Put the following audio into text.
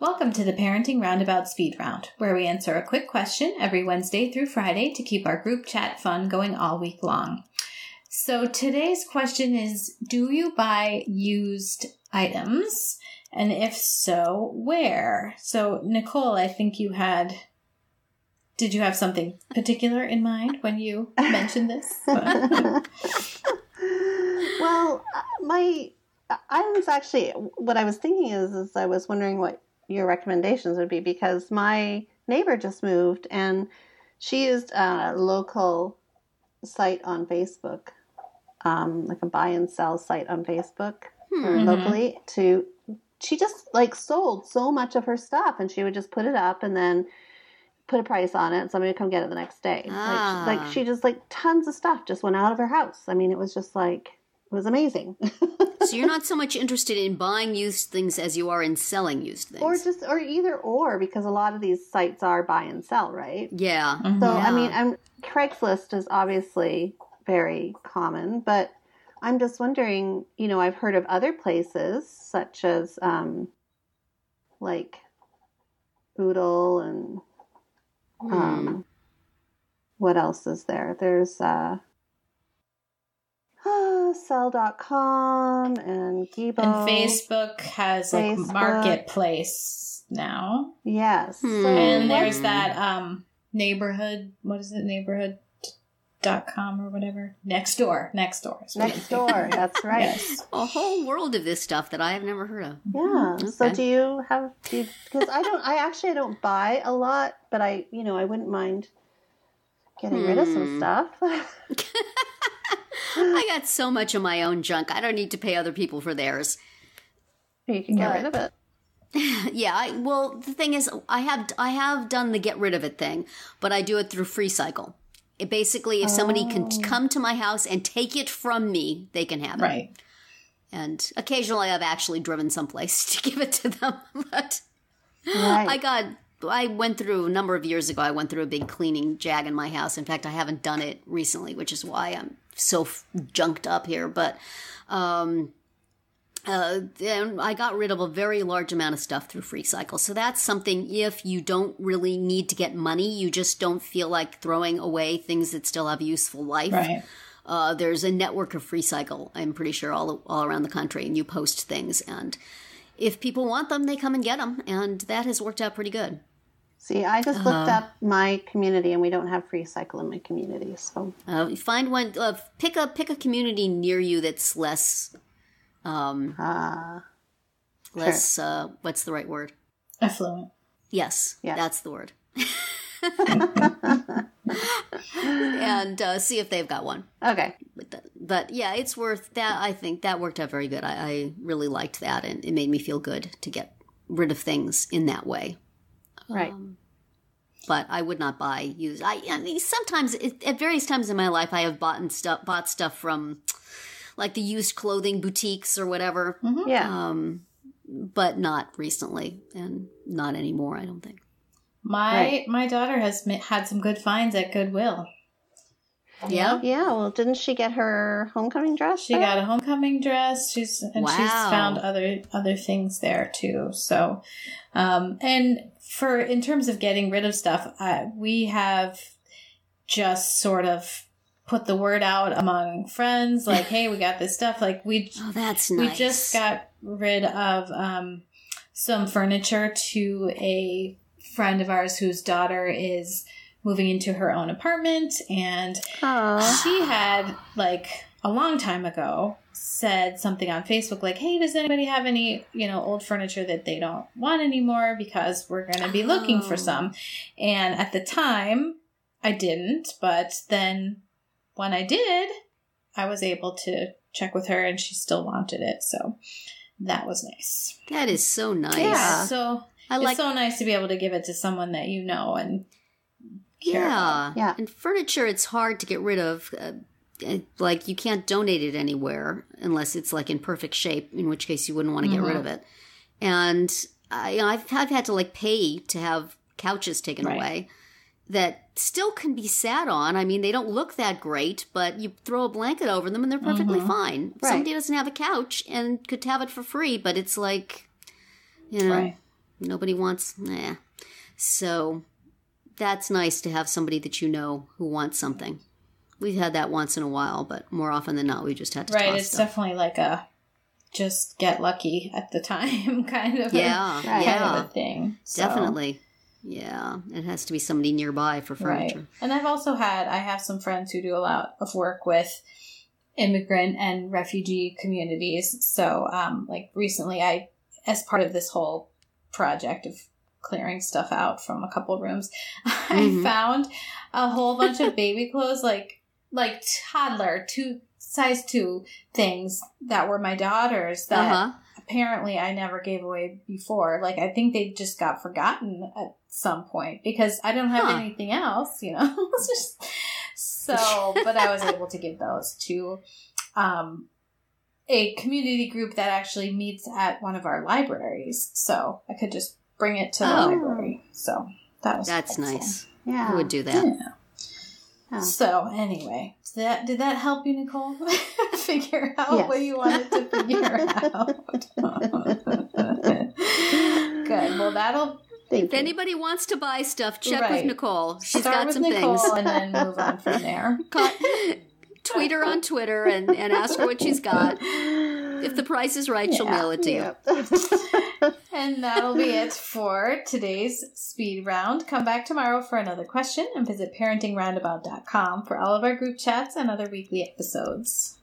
Welcome to the Parenting Roundabout Speed Round, where we answer a quick question every Wednesday through Friday to keep our group chat fun going all week long. So today's question is, do you buy used items? And if so, where? So Nicole, I think did you have something particular in mind when you mentioned this? Well, what I was thinking is I was wondering what your recommendations would be, because my neighbor just moved and she used a local site on Facebook, like a buy and sell site on Facebook locally. She just sold so much of her stuff, and she would just put it up and then put a price on it, and somebody would come get it the next day. She just tons of stuff just went out of her house. I mean, it was just it was amazing. So you're not so much interested in buying used things as you are in selling used things. Or either or, because a lot of these sites are buy and sell, right? Yeah. So, I mean, Craigslist is obviously very common, but I'm just wondering, I've heard of other places such as Oodle and what else is there? There's Sell.com and Gibo. And Facebook has Marketplace now. Yes. And there's that neighborhood, what is it? Neighborhood.com or whatever. Nextdoor. Nextdoor, that's right. Yes. A whole world of this stuff that I have never heard of. Yeah. Okay. So because I don't buy a lot, but I wouldn't mind getting rid of some stuff. I got so much of my own junk. I don't need to pay other people for theirs. You can get rid of it. Yeah. The thing is, I have done the get rid of it thing, but I do it through Freecycle. It basically, if somebody can come to my house and take it from me, they can have it. Right. And occasionally I've actually driven someplace to give it to them. But right. I went through, a number of years ago, I went through a big cleaning jag in my house. In fact, I haven't done it recently, which is why I'm so junked up here. But then I got rid of a very large amount of stuff through Freecycle. So that's something, if you don't really need to get money, you just don't feel like throwing away things that still have a useful life. Right. There's a network of Freecycle, I'm pretty sure, all around the country, and you post things. And if people want them, they come and get them. And that has worked out pretty good. See, I just looked up my community, and we don't have Freecycle in my community. So find one. Pick a community near you that's less. Less. Sure. What's the right word? Affluent. Yes, that's the word. And see if they've got one. Okay. But yeah, it's worth that. I think that worked out very good. I really liked that, and it made me feel good to get rid of things in that way. Right. But I would not buy used. I mean, sometimes at various times in my life, I have bought stuff from like the used clothing boutiques or whatever. Mm-hmm. Yeah. But not recently, and not anymore, I don't think. My daughter has had some good finds at Goodwill. Yeah. Yeah. Well, didn't she get her homecoming dress? She got a homecoming dress. She's found other things there too. So, and in terms of getting rid of stuff, we have just sort of put the word out among friends, like, hey, we got this stuff. Like that's nice. We just got rid of some furniture to a friend of ours whose daughter is moving into her own apartment, and she had a long time ago said something on Facebook like, hey, does anybody have any, old furniture that they don't want anymore, because we're going to be looking for some. And at the time I didn't, but then when I did, I was able to check with her and she still wanted it. So that was nice. That is so nice. Yeah. So it's so nice to be able to give it to someone that you know and care about. Yeah. And furniture, it's hard to get rid of. You can't donate it anywhere unless it's in perfect shape, in which case you wouldn't want to get rid of it. And I've had to pay to have couches taken away that still can be sat on. I mean, they don't look that great, but you throw a blanket over them and they're perfectly fine. Right. Somebody doesn't have a couch and could have it for free, but it's Right. Nobody wants, So that's nice to have somebody that you know who wants something. We've had that once in a while, but more often than not, we just had to Right, toss it's stuff. definitely like a just get lucky at the time kind of a thing. So. Definitely. Yeah, it has to be somebody nearby for furniture. Right. And I have some friends who do a lot of work with immigrant and refugee communities. So, like recently as part of this whole project of clearing stuff out from a couple rooms, I found a whole bunch of baby clothes, like toddler, size 2 things that were my daughter's that apparently I never gave away before. Like, I think they just got forgotten at some point because I don't have anything else, It's just, but I was able to give those to a community group that actually meets at one of our libraries. So I could just bring it to the library. So that's nice. Yeah. Who would do that? Yeah. Oh. So anyway, did that help you, Nicole, figure out what you wanted to figure out? Good. Well, that'll. If anybody wants to buy stuff, check with Nicole. She's got some Nicole things. And then move on from there. Tweet her on Twitter and ask her what she's got. If the price is right, she'll mail it to you. And that'll be it for today's speed round. Come back tomorrow for another question and visit parentingroundabout.com for all of our group chats and other weekly episodes.